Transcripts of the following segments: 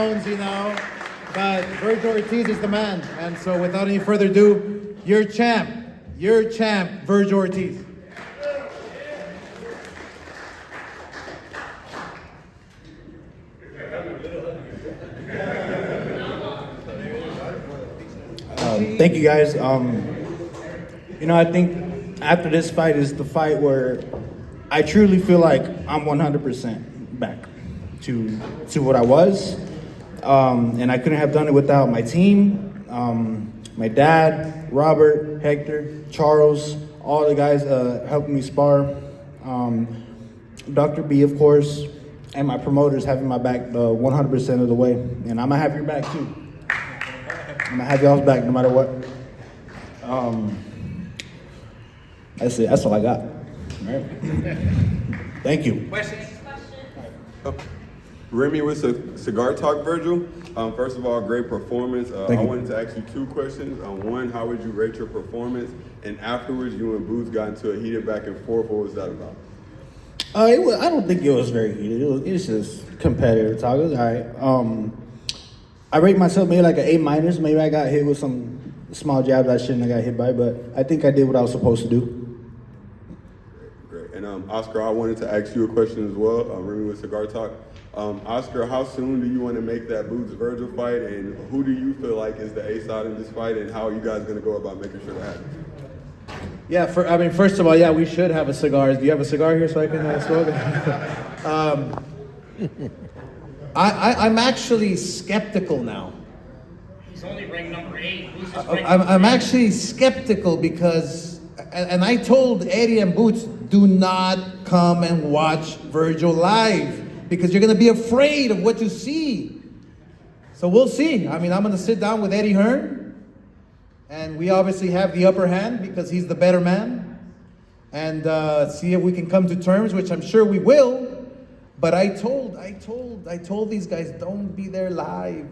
You know, but Virgil Ortiz is the man. And so without any further ado, your champ, Virgil Ortiz. Thank you guys. I think after this fight is the fight where I truly feel like I'm 100% back to what I was. And I couldn't have done it without my team, my dad, Robert, Hector, Charles, all the guys helping me spar. Dr. B, of course, and my promoters having my back 100% of the way. And I'm going to have your back too. I'm going to have y'all's back no matter what. That's it. That's all I got. All right. Thank you. Remy with Cigar Talk, Virgil. First of all, great performance. I wanted to ask you two questions. One, how would you rate your performance? And afterwards, you and Boots got into a heated back and forth. What was that about? I don't think it was very heated. It's just competitive talk. It was all right. I rate myself maybe like an A-. Maybe I got hit with some small jabs I shouldn't have got hit by, but I think I did what I was supposed to do. Great. And Oscar, I wanted to ask you a question as well. Remy with Cigar Talk. Oscar, how soon do you want to make that Boots Virgil fight, and who do you feel like is the A side in this fight, and how are you guys going to go about making sure that happens? Yeah, first of all, yeah, we should have a cigar. Do you have a cigar here so I can smoke it? I'm actually skeptical now. He's only ranked number 8. I'm actually skeptical because, and I told Eddie and Boots, do not come and watch Virgil live because you're going to be afraid of what you see. So we'll see. I'm going to sit down with Eddie Hearn, and we obviously have the upper hand because he's the better man, and see if we can come to terms, which I'm sure we will. But I told these guys, don't be there live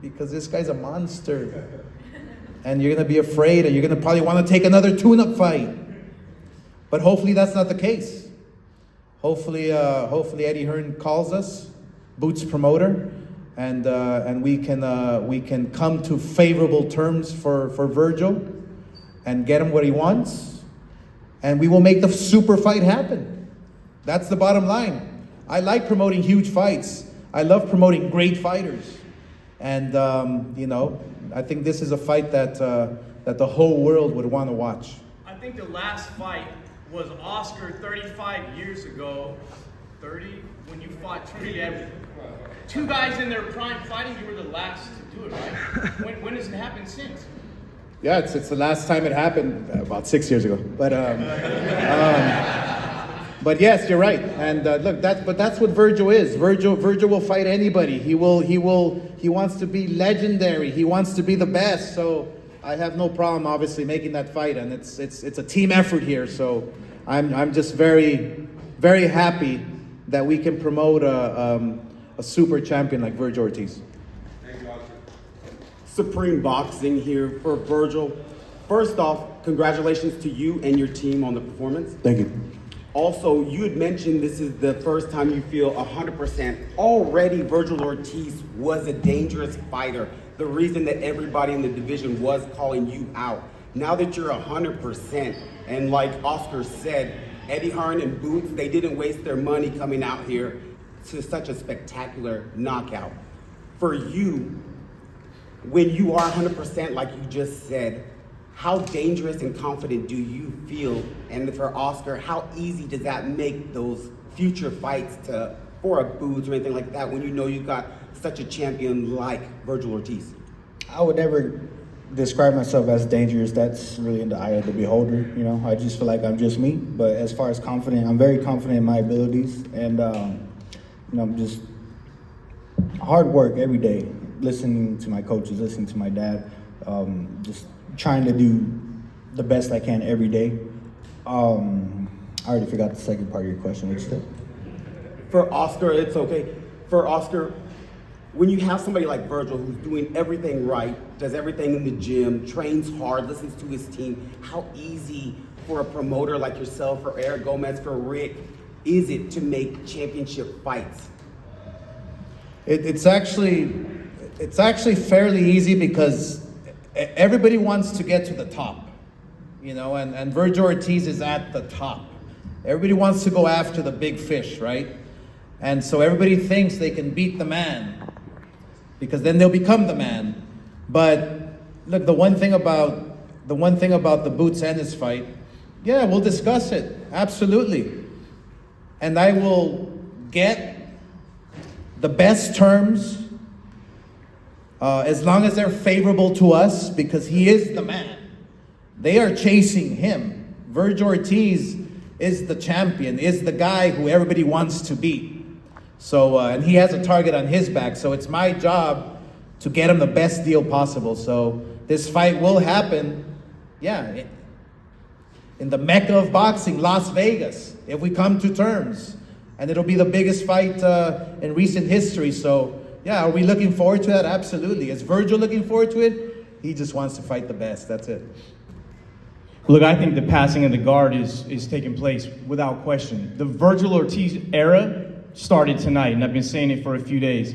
because this guy's a monster. And you're going to be afraid, and you're going to probably want to take another tune-up fight. But hopefully that's not the case. Hopefully Eddie Hearn calls us, Boots promoter, and we can come to favorable terms for Virgil and get him what he wants. And we will make the super fight happen. That's the bottom line. I like promoting huge fights. I love promoting great fighters. And, I think this is a fight that the whole world would want to watch. I think the last fight was Oscar 35 years ago. 30? When you fought Trinidad. Two guys in their prime fighting, you were the last to do it, right? When has it happened since? Yeah, it's the last time it happened, about 6 years ago. But yes, you're right. And look, that's what Virgil is. Virgil will fight anybody. He wants to be legendary. He wants to be the best. So I have no problem, obviously, making that fight. And it's a team effort here. So I'm just very, very happy that we can promote a super champion like Virgil Ortiz. Thank you, Oscar. Supreme Boxing here for Virgil. First off, congratulations to you and your team on the performance. Thank you. Also, you had mentioned this is the first time you feel 100%. Already, Virgil Ortiz was a dangerous fighter. The reason that everybody in the division was calling you out. Now that you're 100%, and like Oscar said, Eddie Hearn and Boots, they didn't waste their money coming out here to such a spectacular knockout. For you, when you are 100%, like you just said, how dangerous and confident do you feel? And for Oscar, how easy does that make those future fights for a Boots or anything like that when you know you've got such a champion like Virgil Ortiz? I would never describe myself as dangerous. That's really in the eye of the beholder. I just feel like I'm just me. But as far as confident, I'm very confident in my abilities, and I'm just hard work every day, listening to my coaches, listening to my dad, just trying to do the best I can every day. I already forgot the second part of your question. What's that? For Oscar, it's okay. For Oscar, when you have somebody like Virgil who's doing everything right, does everything in the gym, trains hard, listens to his team, how easy for a promoter like yourself, for Eric Gomez, for Rick, is it to make championship fights? It's actually fairly easy because everybody wants to get to the top, you know, and Virgil Ortiz is at the top. Everybody wants to go after the big fish, right? And so everybody thinks they can beat the man because then they'll become the man. But look, the one thing about the Boots Ennis fight, yeah, we'll discuss it, absolutely. And I will get the best terms as long as they're favorable to us, because he is the man. They are chasing him. Virgil Ortiz is the champion, is the guy who everybody wants to beat. So, and he has a target on his back, so it's my job to get him the best deal possible. So this fight will happen, yeah, in the Mecca of boxing, Las Vegas, if we come to terms. And it'll be the biggest fight in recent history. So, yeah, are we looking forward to that? Absolutely. Is Virgil looking forward to it? He just wants to fight the best. That's it. Look, I think the passing of the guard is taking place without question. The Virgil Ortiz era started tonight, and I've been saying it for a few days.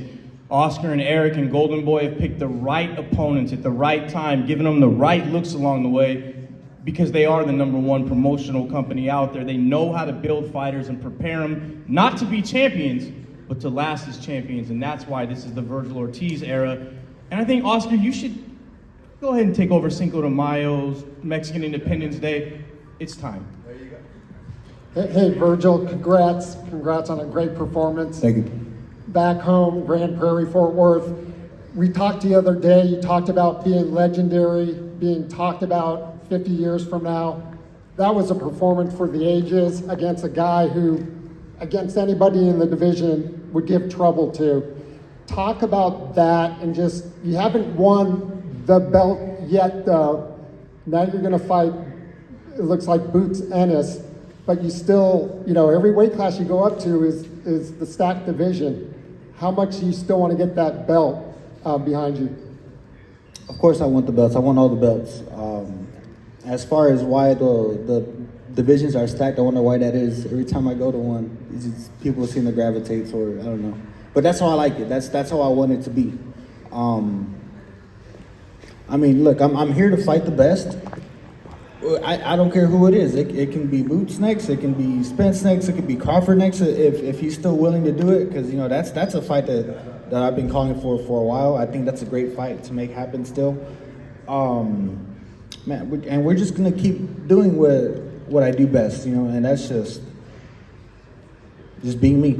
Oscar and Eric and Golden Boy have picked the right opponents at the right time, giving them the right looks along the way, because they are the #1 promotional company out there. They know how to build fighters and prepare them not to be champions, but to last as champions. And that's why this is the Virgil Ortiz era. And I think, Oscar, you should go ahead and take over Cinco de Mayo's Mexican Independence Day. It's time. There you go. Hey, Virgil, congrats on a great performance. Thank you. Back home, Grand Prairie, Fort Worth. We talked the other day, you talked about being legendary, being talked about 50 years from now. That was a performance for the ages against a guy who, against anybody in the division, would give trouble to. Talk about that, and just, you haven't won the belt yet, though. Now you're gonna fight, it looks like Boots Ennis, but you still, you know, every weight class you go up to is the stacked division. How much do you still want to get that belt behind you? Of course I want the belts. I want all the belts. As far as why the divisions are stacked, I wonder why that is. Every time I go to one, it's just, people seem to gravitate toward it. I don't know. But that's how I like it. That's how I want it to be. I mean, look, I'm here to fight the best. I don't care who it is. It can be Boots next. It can be Spence next. It can be Crawford next. If he's still willing to do it, because you know that's a fight that I've been calling for a while. I think that's a great fight to make happen still. Man, and we're just gonna keep doing what I do best, you know, and that's just being me.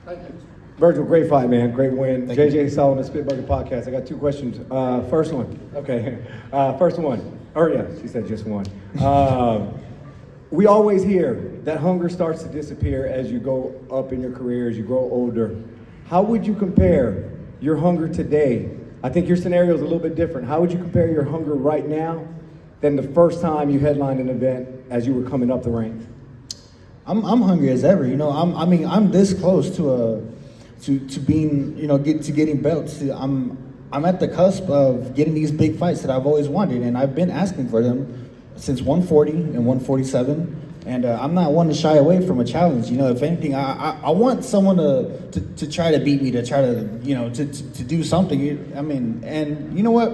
Thank you. Virgil, great fight, man. Great win. Thank JJ Sullivan, Spit Bucket Podcast. I got 2 questions. First one. Okay. First one. Or yeah, she said just one. We always hear that hunger starts to disappear as you go up in your career, as you grow older. How would you compare your hunger today? I think your scenario is a little bit different. How would you compare your hunger right now than the first time you headlined an event as you were coming up the ranks? I'm hungry as ever, you know. I'm this close to being, you know, getting belts. I'm at the cusp of getting these big fights that I've always wanted, and I've been asking for them since 140 and 147. And I'm not one to shy away from a challenge. You know, if anything, I want someone to try to beat me, to try to, you know, to do something. I mean, and you know what?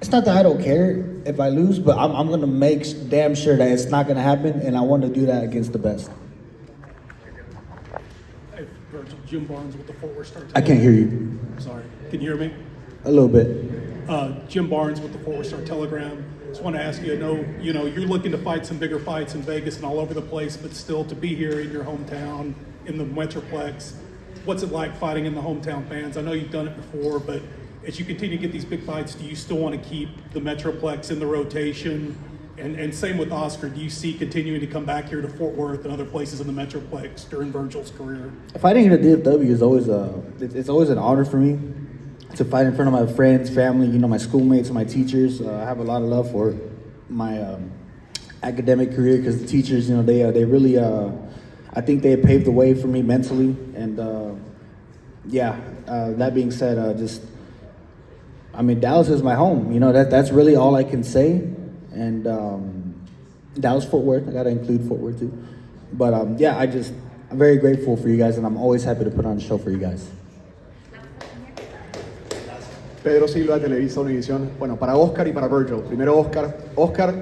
It's not that I don't care if I lose, but I'm going to make damn sure that it's not going to happen, and I want to do that against the best. Hey, Virgil, Jim Barnes with the Fort Worth Star. I can't hear you. Sorry. Can you hear me? A little bit. Jim Barnes with the Fort Worth Star Telegram. Just want to ask you, I know, you know, you're looking to fight some bigger fights in Vegas and all over the place, but still to be here in your hometown, in the Metroplex, what's it like fighting in the hometown fans? I know you've done it before, but as you continue to get these big fights, do you still want to keep the Metroplex in the rotation? And same with Oscar, do you see continuing to come back here to Fort Worth and other places in the Metroplex during Virgil's career? Fighting in the DFW is always it's always an honor for me to fight in front of my friends, family, you know, my schoolmates and my teachers. I have a lot of love for my academic career because the teachers, you know, they really, I think they paved the way for me mentally. And that being said, I mean, Dallas is my home. You know, that's really all I can say. And Dallas, Fort Worth, I gotta include Fort Worth too. But yeah, I'm very grateful for you guys, and I'm always happy to put on a show for you guys. Pedro Silva, Televisa Univisión. Bueno, para Oscar y para Virgil. Primero Oscar. Oscar,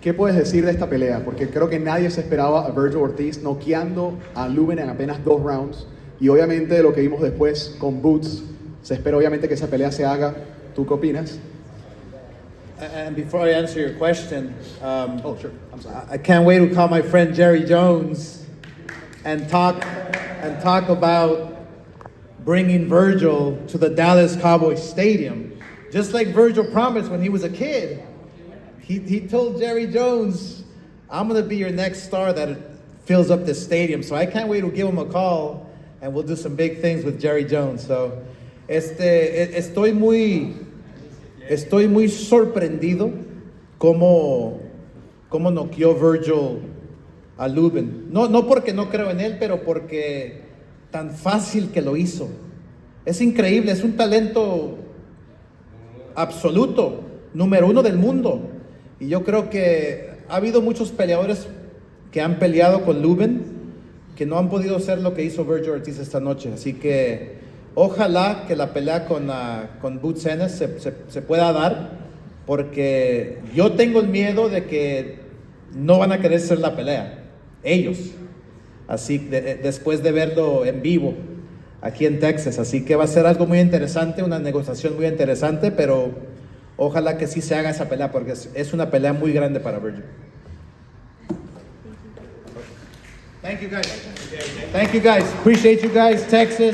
¿qué puedes decir de esta pelea? Porque creo que nadie se esperaba a Virgil Ortiz noqueando a Lubin en apenas 2 rounds. Y obviamente de lo que vimos después con Boots, se espera obviamente que esa pelea se haga. ¿Tú qué opinas? And before I answer your question, Oh, sure. I'm sorry. I can't wait to call my friend Jerry Jones and talk about bringing Virgil to the Dallas Cowboys Stadium, just like Virgil promised when he was a kid. He told Jerry Jones, "I'm gonna be your next star that fills up this stadium." So I can't wait to give him a call, and we'll do some big things with Jerry Jones. So, estoy muy sorprendido cómo noqueó Virgil a Lubin. No porque no creo en él, pero porque tan fácil que lo hizo. Es increíble, es un talento absoluto, número 1 del mundo. Y yo creo que ha habido muchos peleadores que han peleado con Lubin que no han podido hacer lo que hizo Virgil Ortiz esta noche. Así que ojalá que la pelea con Boots Ennis se pueda dar, porque yo tengo el miedo de que no van a querer hacer la pelea, ellos. Así, después de verlo en vivo aquí en Texas. Así que va a ser algo muy interesante, una negociación muy interesante, pero ojalá que sí se haga esa pelea, porque es una pelea muy grande para Virgil. Thank you guys. Thank you guys. Appreciate you guys, Texas.